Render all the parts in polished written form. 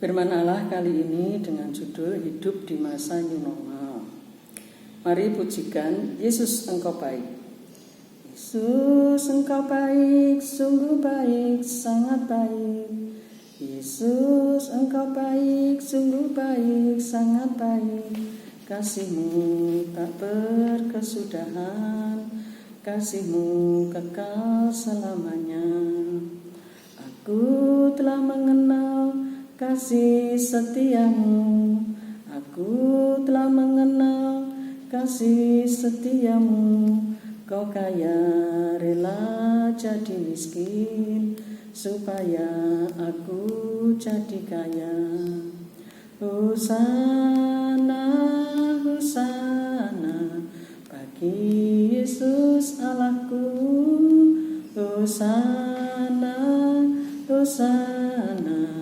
Firman Allah kali ini dengan judul Hidup di Masa New Normal. Mari pujikan Yesus Engkau baik. Yesus Engkau baik, sungguh baik, sangat baik. Yesus Engkau baik, sungguh baik, sangat baik. Kasih-Mu tak berkesudahan, kasih-Mu kekal selamanya. Aku telah mengenal kasih setiamu, aku telah mengenal kasih setiamu. Kau kaya rela jadi miskin, supaya aku jadi kaya. Hosana, Hosana, bagi Yesus Allahku. Hosana, Hosana,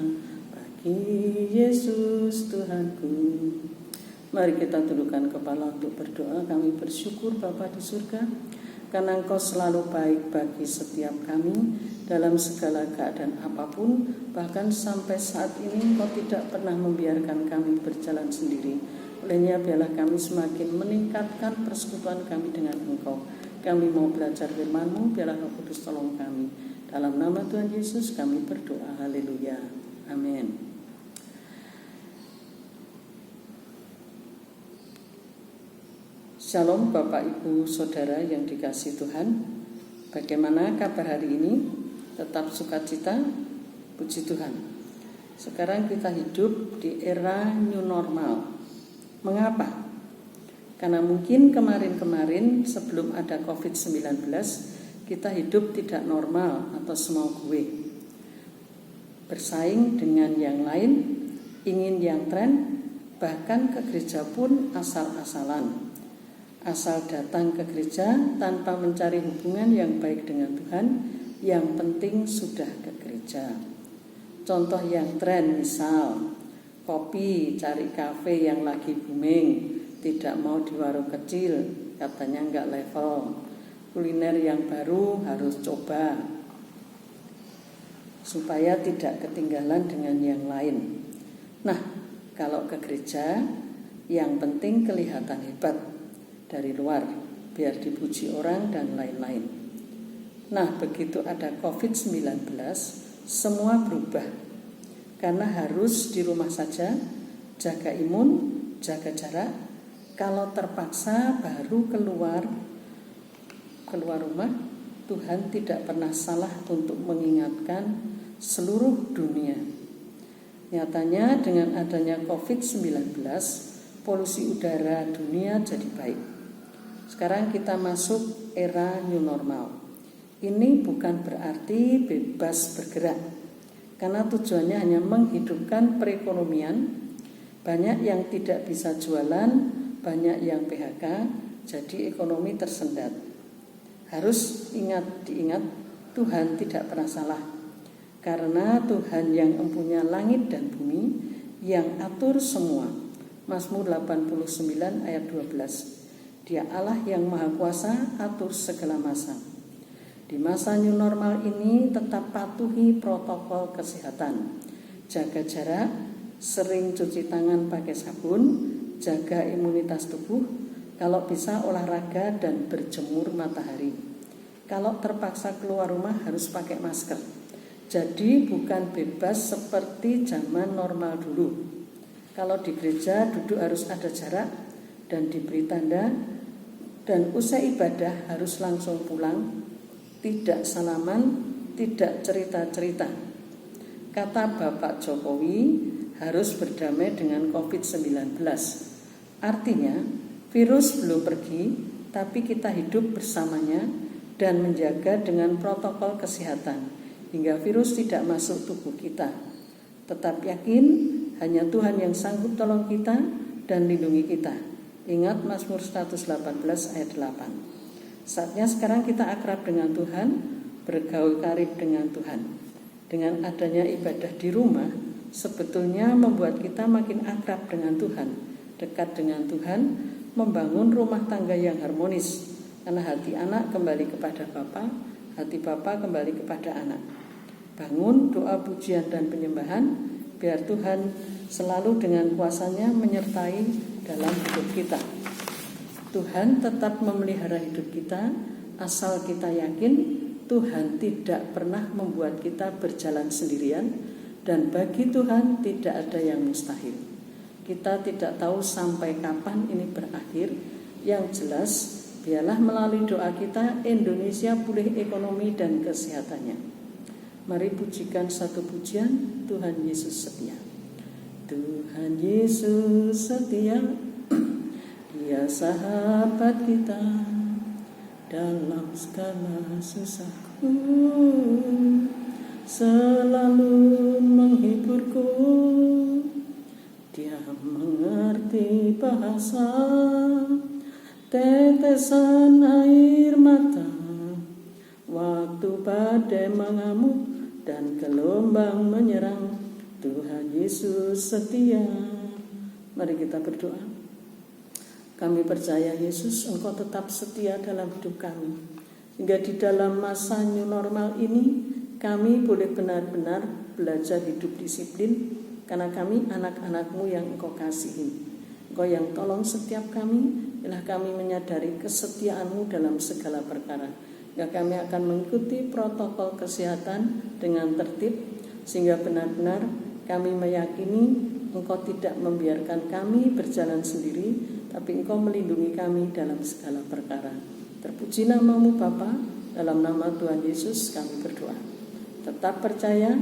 Yesus Tuhanku. Mari kita tundukkan kepala untuk berdoa. Kami bersyukur Bapa di surga, karena Engkau selalu baik bagi setiap kami dalam segala keadaan apapun. Bahkan sampai saat ini Engkau tidak pernah membiarkan kami berjalan sendiri. Olehnya biarlah kami semakin meningkatkan persekutuan kami dengan Engkau. Kami mau belajar firman-Mu, biarlah Roh Kudus tolong kami. Dalam nama Tuhan Yesus kami berdoa. Haleluya. Amin. Shalom Bapak Ibu Saudara yang dikasihi Tuhan. Bagaimana kabar hari ini? Tetap sukacita? Puji Tuhan. Sekarang kita hidup di era new normal. Mengapa? Karena mungkin kemarin-kemarin sebelum ada COVID-19 kita hidup tidak normal atau semau gue. Bersaing dengan yang lain, ingin yang tren, bahkan ke gereja pun asal-asalan. Asal datang ke gereja tanpa mencari hubungan yang baik dengan Tuhan, yang penting sudah ke gereja. Contoh yang tren misal, kopi cari kafe yang lagi booming, tidak mau di warung kecil, katanya enggak level. Kuliner yang baru harus coba, supaya tidak ketinggalan dengan yang lain. Nah, kalau ke gereja, yang penting kelihatan hebat dari luar, biar dipuji orang dan lain-lain. Nah, begitu ada COVID-19, semua berubah. Karena harus di rumah saja, jaga imun, jaga jarak. Kalau terpaksa baru keluar rumah, Tuhan tidak pernah salah untuk mengingatkan seluruh dunia. Nyatanya dengan adanya COVID-19, polusi udara dunia jadi baik. Sekarang kita masuk era new normal. Ini bukan berarti bebas bergerak, karena tujuannya hanya menghidupkan perekonomian. Banyak yang tidak bisa jualan, banyak yang PHK, jadi ekonomi tersendat. Harus diingat, Tuhan tidak pernah salah. Karena Tuhan yang mempunyai langit dan bumi, yang atur semua. Mazmur 89 ayat 12. Dia Allah yang maha kuasa, atur segala masa. Di masa new normal ini tetap patuhi protokol kesehatan. Jaga jarak, sering cuci tangan pakai sabun, jaga imunitas tubuh, kalau bisa olahraga dan berjemur matahari. Kalau terpaksa keluar rumah harus pakai masker. Jadi bukan bebas seperti zaman normal dulu. Kalau di gereja duduk harus ada jarak dan diberi tanda, dan usai ibadah harus langsung pulang, tidak salaman, tidak cerita-cerita. Kata Bapak Jokowi harus berdamai dengan COVID-19. Artinya virus belum pergi, tapi kita hidup bersamanya dan menjaga dengan protokol kesehatan hingga virus tidak masuk tubuh kita. Tetap yakin hanya Tuhan yang sanggup tolong kita dan lindungi kita. Ingat Mazmur 118 ayat 8. Saatnya sekarang kita akrab dengan Tuhan, bergaul karib dengan Tuhan. Dengan adanya ibadah di rumah, sebetulnya membuat kita makin akrab dengan Tuhan, dekat dengan Tuhan, membangun rumah tangga yang harmonis. Karena hati anak kembali kepada Bapa, hati Bapa kembali kepada anak. Bangun doa pujian dan penyembahan Biar Tuhan selalu dengan kuasa-Nya menyertai dalam hidup kita. Tuhan tetap memelihara hidup kita asal kita yakin Tuhan tidak pernah membuat kita berjalan sendirian, dan bagi Tuhan tidak ada yang mustahil. Kita tidak tahu sampai kapan ini berakhir. Yang jelas, biarlah melalui doa kita Indonesia pulih ekonomi dan kesehatannya. Mari pujikan satu pujian, Tuhan Yesus setia. Tuhan Yesus setia, Dia sahabat kita dalam segala susahku, selalu menghiburku. Dia mengerti bahasa tetesan air mata, waktu badai mengamuk dan gelombang menyerang. Tuhan Yesus setia. Mari kita berdoa. Kami percaya Yesus, Engkau tetap setia dalam hidup kami, sehingga di dalam masa new normal ini kami boleh benar-benar belajar hidup disiplin, karena kami anak-anak-Mu yang Engkau kasihi. Engkau yang tolong setiap kami, ialah kami menyadari kesetiaan-Mu dalam segala perkara. Ya, kami akan mengikuti protokol kesehatan dengan tertib, sehingga benar-benar kami meyakini Engkau tidak membiarkan kami berjalan sendiri, tapi Engkau melindungi kami dalam segala perkara. Terpuji nama-Mu Bapa, dalam nama Tuhan Yesus kami berdoa. Tetap percaya